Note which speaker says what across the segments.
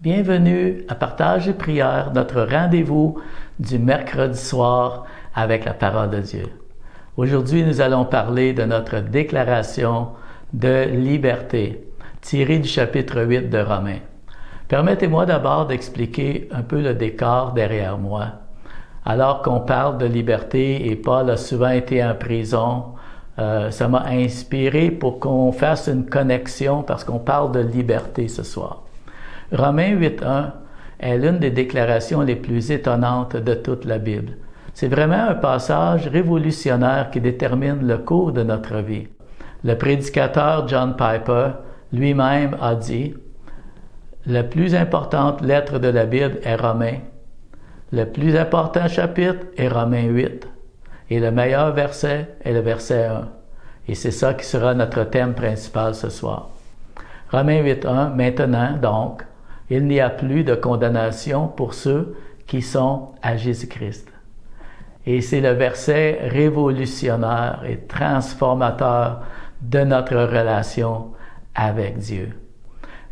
Speaker 1: Bienvenue à Partage et Prière, notre rendez-vous du mercredi soir avec la parole de Dieu. Aujourd'hui, nous allons parler de notre déclaration de liberté, tirée du chapitre 8 de Romains. Permettez-moi d'abord d'expliquer un peu le décor derrière moi. Alors qu'on parle de liberté et Paul a souvent été en prison, ça m'a inspiré pour qu'on fasse une connexion parce qu'on parle de liberté ce soir. Romains 8.1 est l'une des déclarations les plus étonnantes de toute la Bible. C'est vraiment un passage révolutionnaire qui détermine le cours de notre vie. Le prédicateur John Piper lui-même a dit « La plus importante lettre de la Bible est Romains. Le plus important chapitre est Romains 8. Et le meilleur verset est le verset 1. » Et c'est ça qui sera notre thème principal ce soir. Romains 8.1, maintenant donc, il n'y a plus de condamnation pour ceux qui sont à Jésus-Christ. Et c'est le verset révolutionnaire et transformateur de notre relation avec Dieu.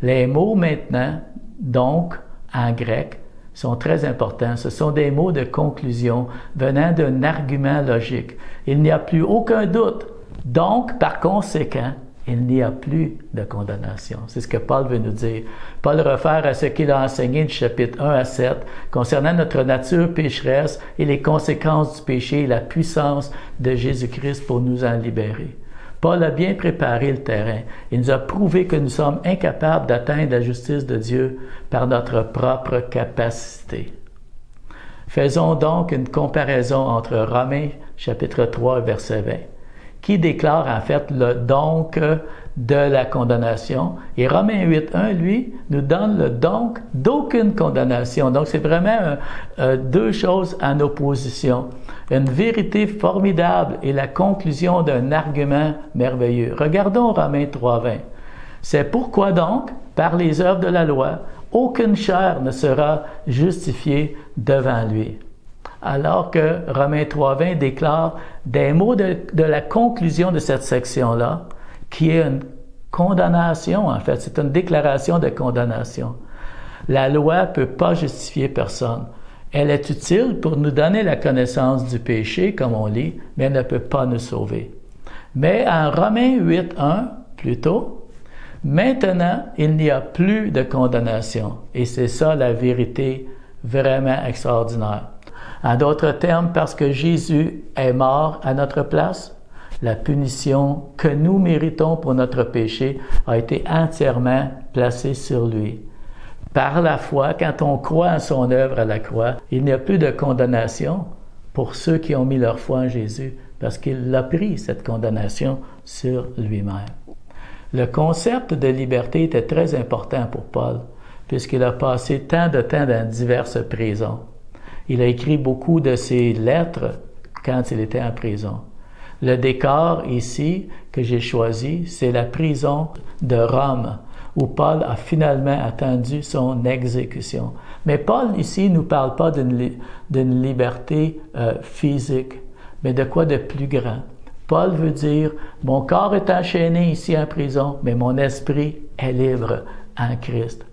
Speaker 1: Les mots maintenant, donc, en grec, sont très importants. Ce sont des mots de conclusion venant d'un argument logique. Il n'y a plus aucun doute. Donc, par conséquent, il n'y a plus de condamnation. C'est ce que Paul veut nous dire. Paul réfère à ce qu'il a enseigné du chapitre 1 à 7 concernant notre nature pécheresse et les conséquences du péché et la puissance de Jésus-Christ pour nous en libérer. Paul a bien préparé le terrain. Il nous a prouvé que nous sommes incapables d'atteindre la justice de Dieu par notre propre capacité. Faisons donc une comparaison entre Romains chapitre 3 verset 20. Qui déclare en fait le donc de la condamnation. Et Romains 8.1, lui, nous donne le donc d'aucune condamnation. Donc, c'est vraiment deux choses en opposition. Une vérité formidable et la conclusion d'un argument merveilleux. Regardons Romains 3.20. C'est pourquoi donc, par les œuvres de la loi, aucune chair ne sera justifiée devant lui. Alors que Romains 3.20 déclare des mots de la conclusion de cette section-là, qui est une condamnation, en fait. C'est une déclaration de condamnation. La loi ne peut pas justifier personne. Elle est utile pour nous donner la connaissance du péché, comme on lit, mais elle ne peut pas nous sauver. Mais en Romains 8.1, plutôt, maintenant, il n'y a plus de condamnation. Et c'est ça la vérité vraiment extraordinaire. En d'autres termes, parce que Jésus est mort à notre place, la punition que nous méritons pour notre péché a été entièrement placée sur lui. Par la foi, quand on croit en son œuvre à la croix, il n'y a plus de condamnation pour ceux qui ont mis leur foi en Jésus, parce qu'il a pris cette condamnation sur lui-même. Le concept de liberté était très important pour Paul, puisqu'il a passé tant de temps dans diverses prisons. Il a écrit beaucoup de ses lettres quand il était en prison. Le décor ici que j'ai choisi, c'est la prison de Rome, où Paul a finalement attendu son exécution. Mais Paul ici ne nous parle pas d'une liberté physique, mais de quoi de plus grand. Paul veut dire, mon corps est enchaîné ici en prison, mais mon esprit est libre en Christ.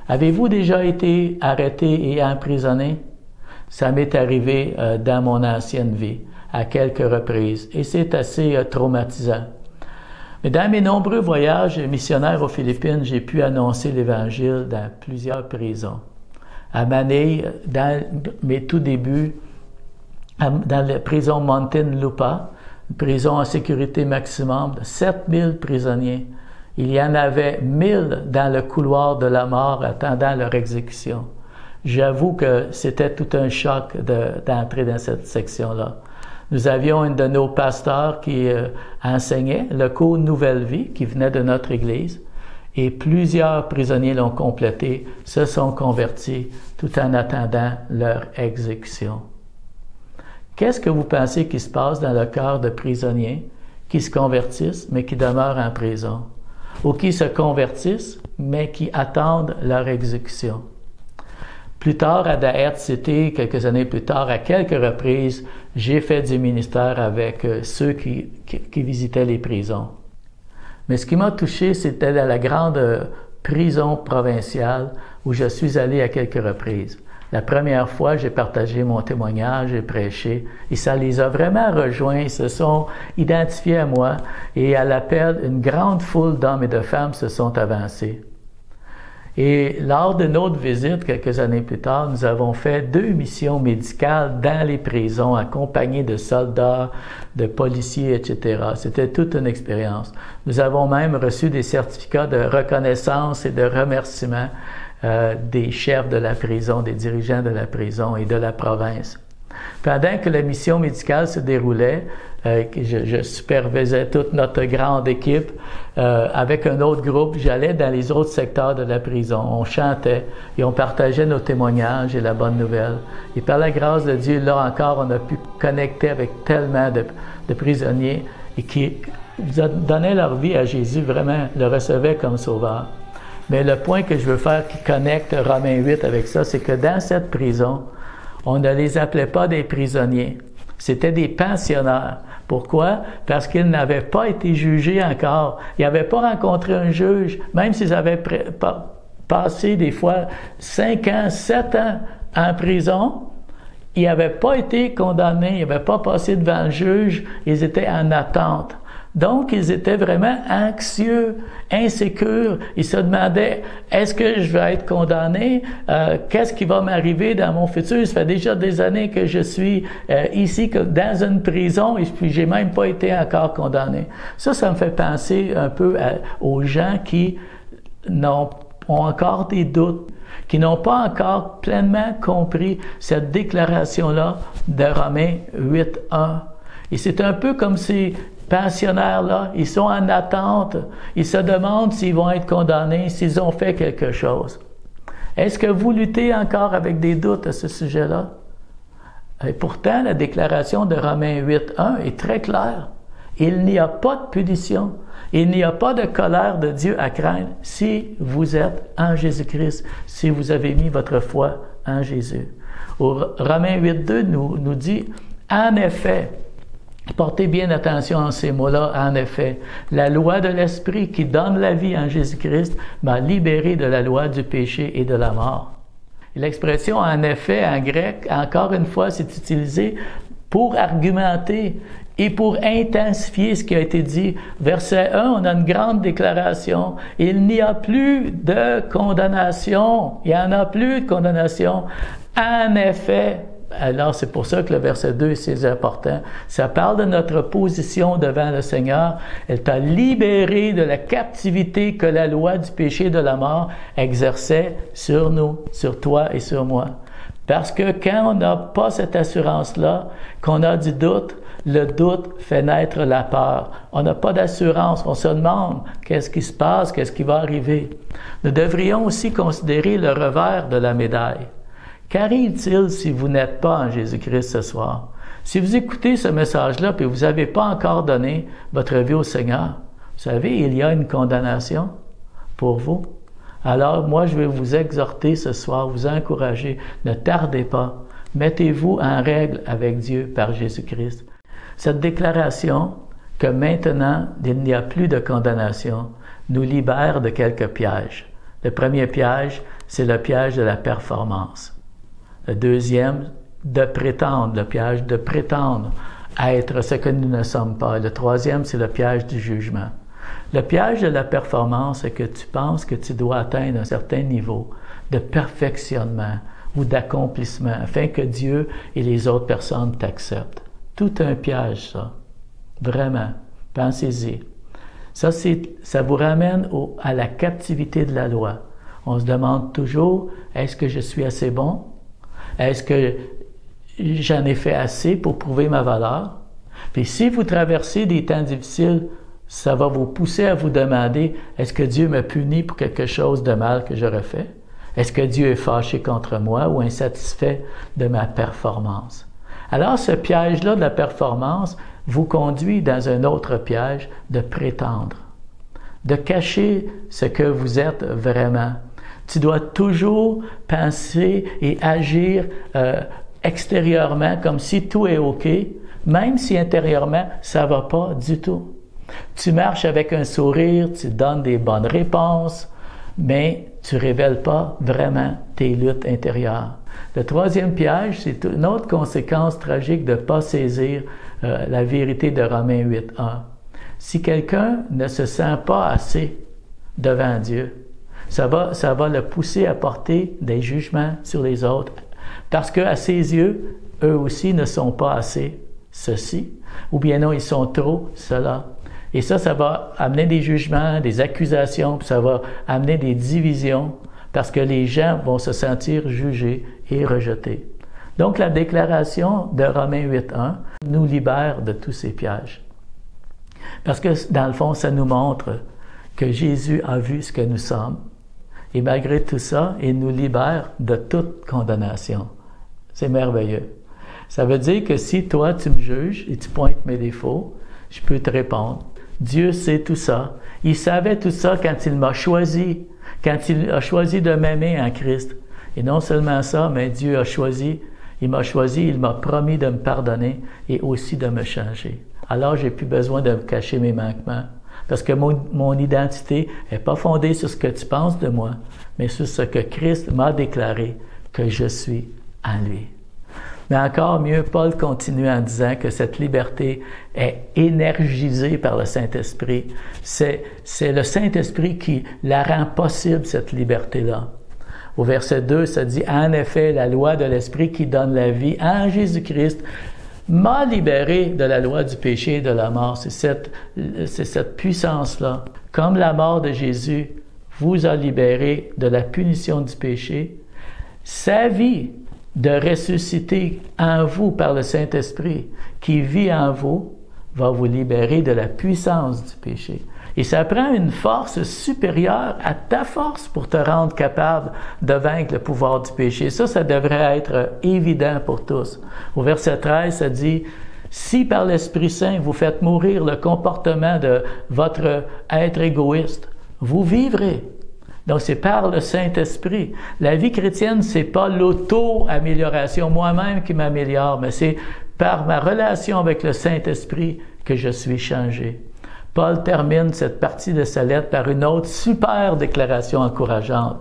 Speaker 1: Avez-vous déjà été arrêté et emprisonné? Ça m'est arrivé dans mon ancienne vie, à quelques reprises, et c'est assez traumatisant. Mais dans mes nombreux voyages missionnaires aux Philippines, j'ai pu annoncer l'Évangile dans plusieurs prisons. À Manille, dans mes tout débuts, dans la prison Muntinlupa, une prison en sécurité maximum de 7000 prisonniers, il y en avait 1000 dans le couloir de la mort attendant leur exécution. J'avoue que c'était tout un choc d'entrer dans cette section-là. Nous avions un de nos pasteurs qui enseignait le cours Nouvelle Vie, qui venait de notre Église, et plusieurs prisonniers l'ont complété, se sont convertis, tout en attendant leur exécution. Qu'est-ce que vous pensez qui se passe dans le cœur de prisonniers qui se convertissent, mais qui demeurent en prison, ou qui se convertissent, mais qui attendent leur exécution? Plus tard, à Daher City, quelques années plus tard, à quelques reprises, j'ai fait du ministère avec ceux qui visitaient les prisons. Mais ce qui m'a touché, c'était la grande prison provinciale où je suis allé à quelques reprises. La première fois, j'ai partagé mon témoignage, j'ai prêché, et ça les a vraiment rejoints, ils se sont identifiés à moi, et à l'appel, une grande foule d'hommes et de femmes se sont avancés. Et lors de notre visite, quelques années plus tard, nous avons fait 2 missions médicales dans les prisons, accompagnés de soldats, de policiers, etc. C'était toute une expérience. Nous avons même reçu des certificats de reconnaissance et de remerciement des chefs de la prison, des dirigeants de la prison et de la province. Pendant que la mission médicale se déroulait, je supervisais toute notre grande équipe. Avec un autre groupe, j'allais dans les autres secteurs de la prison. On chantait et on partageait nos témoignages et la bonne nouvelle. Et par la grâce de Dieu, là encore, on a pu connecter avec tellement de prisonniers et qui donnaient leur vie à Jésus, vraiment le recevaient comme sauveur. Mais le point que je veux faire qui connecte Romains 8 avec ça, c'est que dans cette prison, on ne les appelait pas des prisonniers. C'était des pensionnaires. Pourquoi? Parce qu'ils n'avaient pas été jugés encore. Ils n'avaient pas rencontré un juge, même s'ils avaient passé des fois 5 ans, 7 ans en prison. Ils n'avaient pas été condamnés, ils n'avaient pas passé devant le juge, ils étaient en attente. Donc, ils étaient vraiment anxieux, insécures. Ils se demandaient, est-ce que je vais être condamné? Qu'est-ce qui va m'arriver dans mon futur? Ça fait déjà des années que je suis ici, dans une prison, et puis j'ai même pas été encore condamné. Ça me fait penser un peu aux gens qui ont encore des doutes, qui n'ont pas encore pleinement compris cette déclaration-là de Romains 8.1. Et c'est un peu comme ces pensionnaires-là, ils sont en attente, ils se demandent s'ils vont être condamnés, s'ils ont fait quelque chose. Est-ce que vous luttez encore avec des doutes à ce sujet-là? Et pourtant, la déclaration de Romains 8.1 est très claire. Il n'y a pas de punition, il n'y a pas de colère de Dieu à craindre si vous êtes en Jésus-Christ, si vous avez mis votre foi en Jésus. Romains 8.2 nous dit, en effet, portez bien attention à ces mots-là. En effet, la loi de l'Esprit qui donne la vie en Jésus-Christ m'a libéré de la loi du péché et de la mort. L'expression « en effet » en grec, encore une fois, c'est utilisé pour argumenter et pour intensifier ce qui a été dit. Verset 1, on a une grande déclaration. Il n'y a plus de condamnation. Il n'y en a plus de condamnation. En effet, alors, c'est pour ça que le verset 2, c'est important. Ça parle de notre position devant le Seigneur. Elle t'a libéré de la captivité que la loi du péché et de la mort exerçait sur nous, sur toi et sur moi. Parce que quand on n'a pas cette assurance-là, qu'on a du doute, le doute fait naître la peur. On n'a pas d'assurance. On se demande qu'est-ce qui se passe, qu'est-ce qui va arriver. Nous devrions aussi considérer le revers de la médaille. Qu'arrive-t-il si vous n'êtes pas en Jésus-Christ ce soir? Si vous écoutez ce message-là et vous n'avez pas encore donné votre vie au Seigneur, vous savez, il y a une condamnation pour vous. Alors, moi, je vais vous exhorter ce soir, vous encourager, ne tardez pas. Mettez-vous en règle avec Dieu par Jésus-Christ. Cette déclaration que maintenant, il n'y a plus de condamnation, nous libère de quelques pièges. Le premier piège, c'est le piège de la performance. Le deuxième, de prétendre, le piège de prétendre être ce que nous ne sommes pas. Le troisième, c'est le piège du jugement. Le piège de la performance, c'est que tu penses que tu dois atteindre un certain niveau de perfectionnement ou d'accomplissement afin que Dieu et les autres personnes t'acceptent. Tout un piège, ça. Vraiment. Pensez-y. Ça vous ramène à la captivité de la loi. On se demande toujours, est-ce que je suis assez bon? Est-ce que j'en ai fait assez pour prouver ma valeur? Puis si vous traversez des temps difficiles, ça va vous pousser à vous demander, est-ce que Dieu me punit pour quelque chose de mal que j'aurais fait? Est-ce que Dieu est fâché contre moi ou insatisfait de ma performance? Alors ce piège-là de la performance vous conduit dans un autre piège de prétendre, de cacher ce que vous êtes vraiment. Tu dois toujours penser et agir extérieurement comme si tout est OK, même si intérieurement, ça ne va pas du tout. Tu marches avec un sourire, tu donnes des bonnes réponses, mais tu ne révèles pas vraiment tes luttes intérieures. Le troisième piège, c'est une autre conséquence tragique de ne pas saisir la vérité de Romains 8.1. Si quelqu'un ne se sent pas assez devant Dieu, ça va le pousser à porter des jugements sur les autres, parce qu'à ses yeux, eux aussi ne sont pas assez ceci, ou bien non, ils sont trop cela. Et ça va amener des jugements, des accusations, puis ça va amener des divisions, parce que les gens vont se sentir jugés et rejetés. Donc, la déclaration de Romains 8.1 nous libère de tous ces pièges. Parce que, dans le fond, ça nous montre que Jésus a vu ce que nous sommes, et malgré tout ça, il nous libère de toute condamnation. C'est merveilleux. Ça veut dire que si toi, tu me juges et tu pointes mes défauts, je peux te répondre. Dieu sait tout ça. Il savait tout ça quand il m'a choisi, quand il a choisi de m'aimer en Christ. Et non seulement ça, mais Dieu il m'a choisi, il m'a promis de me pardonner et aussi de me changer. Alors, j'ai plus besoin de me cacher mes manquements. Parce que mon identité n'est pas fondée sur ce que tu penses de moi, mais sur ce que Christ m'a déclaré que je suis en lui. Mais encore mieux, Paul continue en disant que cette liberté est énergisée par le Saint-Esprit. C'est le Saint-Esprit qui la rend possible, cette liberté-là. Au verset 2, ça dit « En effet, la loi de l'Esprit qui donne la vie en Jésus-Christ m'a libéré de la loi du péché et de la mort. » C'est cette puissance-là. Comme la mort de Jésus vous a libéré de la punition du péché, sa vie de ressusciter en vous par le Saint-Esprit qui vit en vous va vous libérer de la puissance du péché. Et ça prend une force supérieure à ta force pour te rendre capable de vaincre le pouvoir du péché. Ça devrait être évident pour tous. Au verset 13, ça dit « Si par l'Esprit Saint vous faites mourir le comportement de votre être égoïste, vous vivrez. » Donc, c'est par le Saint-Esprit. La vie chrétienne, c'est pas l'auto-amélioration, moi-même qui m'améliore, mais c'est par ma relation avec le Saint-Esprit que je suis changé. Paul termine cette partie de sa lettre par une autre super déclaration encourageante.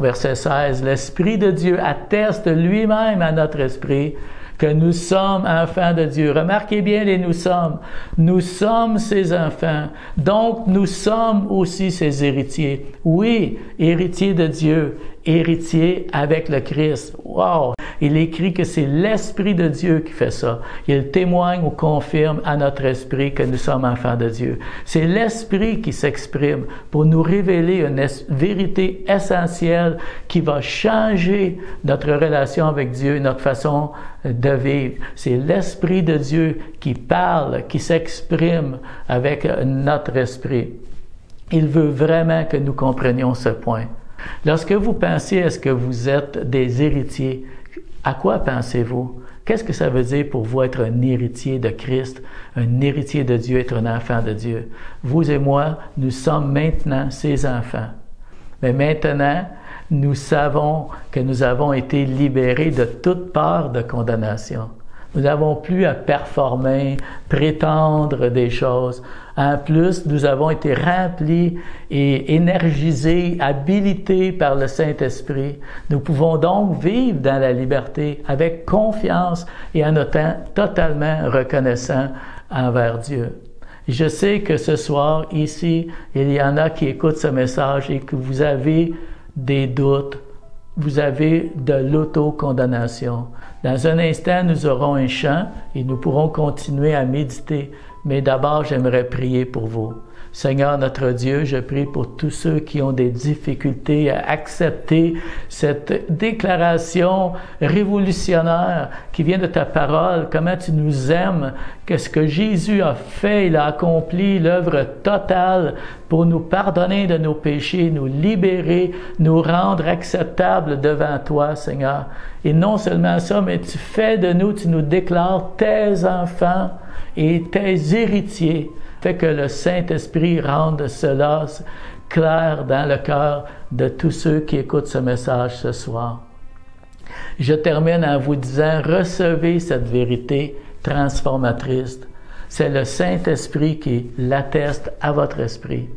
Speaker 1: Verset 16, « L'Esprit de Dieu atteste lui-même à notre esprit que nous sommes enfants de Dieu. » Remarquez bien les « nous sommes ». Nous sommes ses enfants. Donc, nous sommes aussi ses héritiers. Oui, héritiers de Dieu, héritiers avec le Christ. Wow! Il écrit que c'est l'Esprit de Dieu qui fait ça. Il témoigne ou confirme à notre esprit que nous sommes enfants de Dieu. C'est l'Esprit qui s'exprime pour nous révéler une vérité essentielle qui va changer notre relation avec Dieu, notre façon de vivre. C'est l'Esprit de Dieu qui parle, qui s'exprime avec notre esprit. Il veut vraiment que nous comprenions ce point. Lorsque vous pensez à ce que vous êtes des héritiers, à quoi pensez-vous? Qu'est-ce que ça veut dire pour vous être un héritier de Christ, un héritier de Dieu, être un enfant de Dieu? Vous et moi, nous sommes maintenant ses enfants. Mais maintenant, nous savons que nous avons été libérés de toute peur de condamnation. Nous n'avons plus à performer, prétendre des choses. En plus, nous avons été remplis et énergisés, habilités par le Saint-Esprit. Nous pouvons donc vivre dans la liberté avec confiance et en étant totalement reconnaissants envers Dieu. Je sais que ce soir, ici, il y en a qui écoutent ce message et que vous avez des doutes, vous avez de l'autocondamnation. Dans un instant, nous aurons un chant et nous pourrons continuer à méditer. Mais d'abord, j'aimerais prier pour vous. Seigneur notre Dieu, je prie pour tous ceux qui ont des difficultés à accepter cette déclaration révolutionnaire qui vient de ta parole, comment tu nous aimes, qu'est-ce que Jésus a fait, il a accompli l'œuvre totale pour nous pardonner de nos péchés, nous libérer, nous rendre acceptables devant toi, Seigneur. Et non seulement ça, mais tu fais de nous, tu nous déclares tes enfants et tes héritiers. Fait que le Saint-Esprit rende cela clair dans le cœur de tous ceux qui écoutent ce message ce soir. Je termine en vous disant, recevez cette vérité transformatrice. C'est le Saint-Esprit qui l'atteste à votre esprit.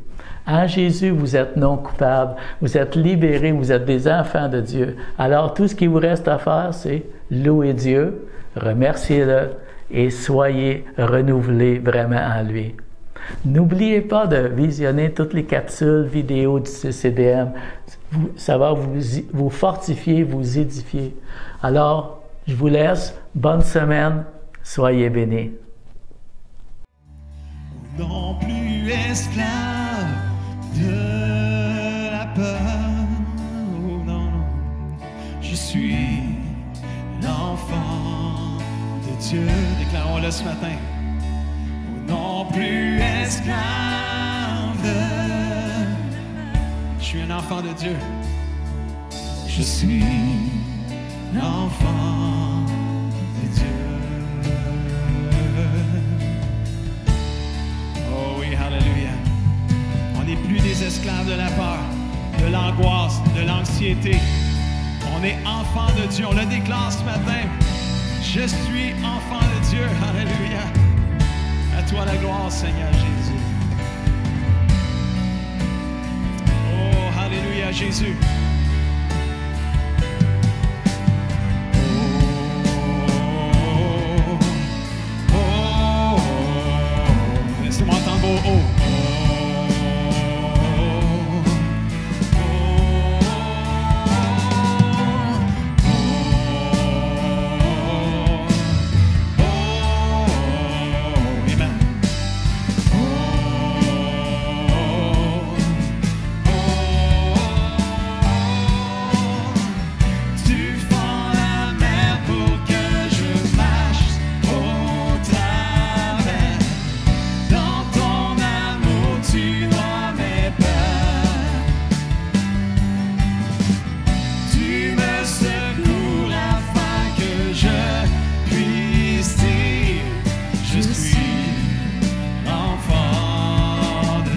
Speaker 1: En Jésus, vous êtes non coupable, vous êtes libérés, vous êtes des enfants de Dieu. Alors, tout ce qui vous reste à faire, c'est louer Dieu, remercier-le et soyez renouvelés vraiment en lui. N'oubliez pas de visionner toutes les capsules vidéo du CCDM. Ça va vous fortifier, vous édifier. Alors, je vous laisse. Bonne semaine. Soyez bénis.
Speaker 2: Non plus esclave de la peur. Oh non, je suis l'enfant de Dieu. Déclarons-le ce matin. Oh non plus esclave de... Je suis un enfant de Dieu. Je suis l'enfant de Dieu. Oh oui, alléluia. On n'est plus des esclaves de la peur, de l'angoisse, de l'anxiété. On est enfant de Dieu. On le déclare ce matin. Je suis enfant de Dieu. Alléluia. À toi la gloire, Seigneur Jésus. Oh, alléluia, Jésus. Laissez-moi entendre vos hauts.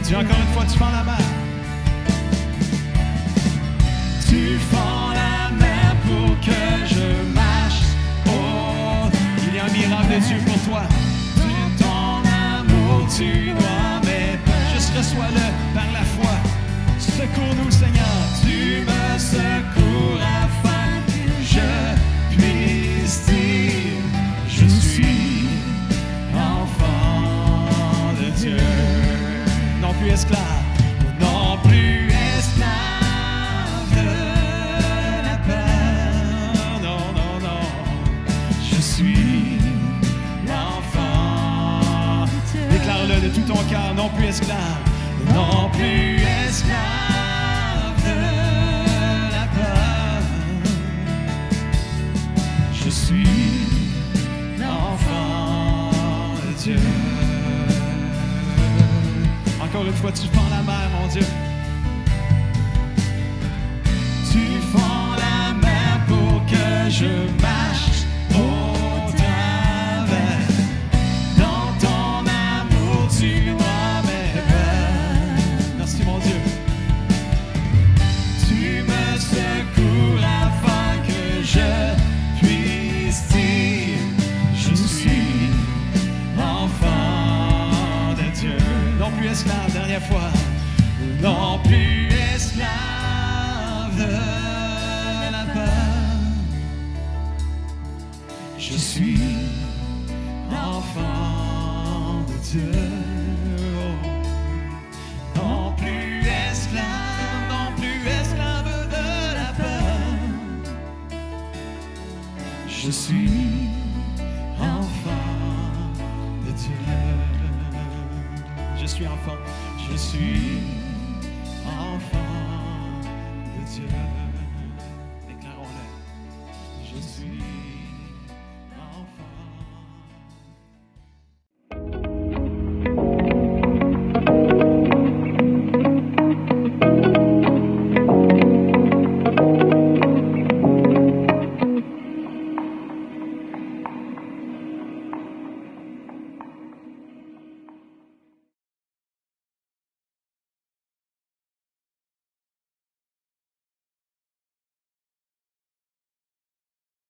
Speaker 2: Encore une fois, tu fends la mer. Tu fends la mer pour que je marche. Oh, il y a un miracle de Dieu pour toi. De ton amour, tu dois m'épargner. Juste reçois-le par la foi. Secours-nous, Seigneur. Tu me secours afin que je puisse dire je suis enfant de Dieu. Non plus esclave, non plus esclave de la peur. Non, non, non, je suis l'enfant. Déclare-le de tout ton cœur, non plus esclave, non plus esclave de la peur. Je suis l'enfant de Dieu. Encore une fois, tu fends la mer, mon Dieu. Tu fends la mer pour que je marche au travers. Dans ton amour, tu dois m'épargner. Merci, mon Dieu. Tu me secours afin que je puisse dire je suis l'enfant de Dieu. Non plus esclave, dernière fois. Non plus esclave de la peur. Je suis l'enfant de Dieu. Non plus esclave de la peur. Je suis enfant de Dieu. Je suis enfant, je suis enfant.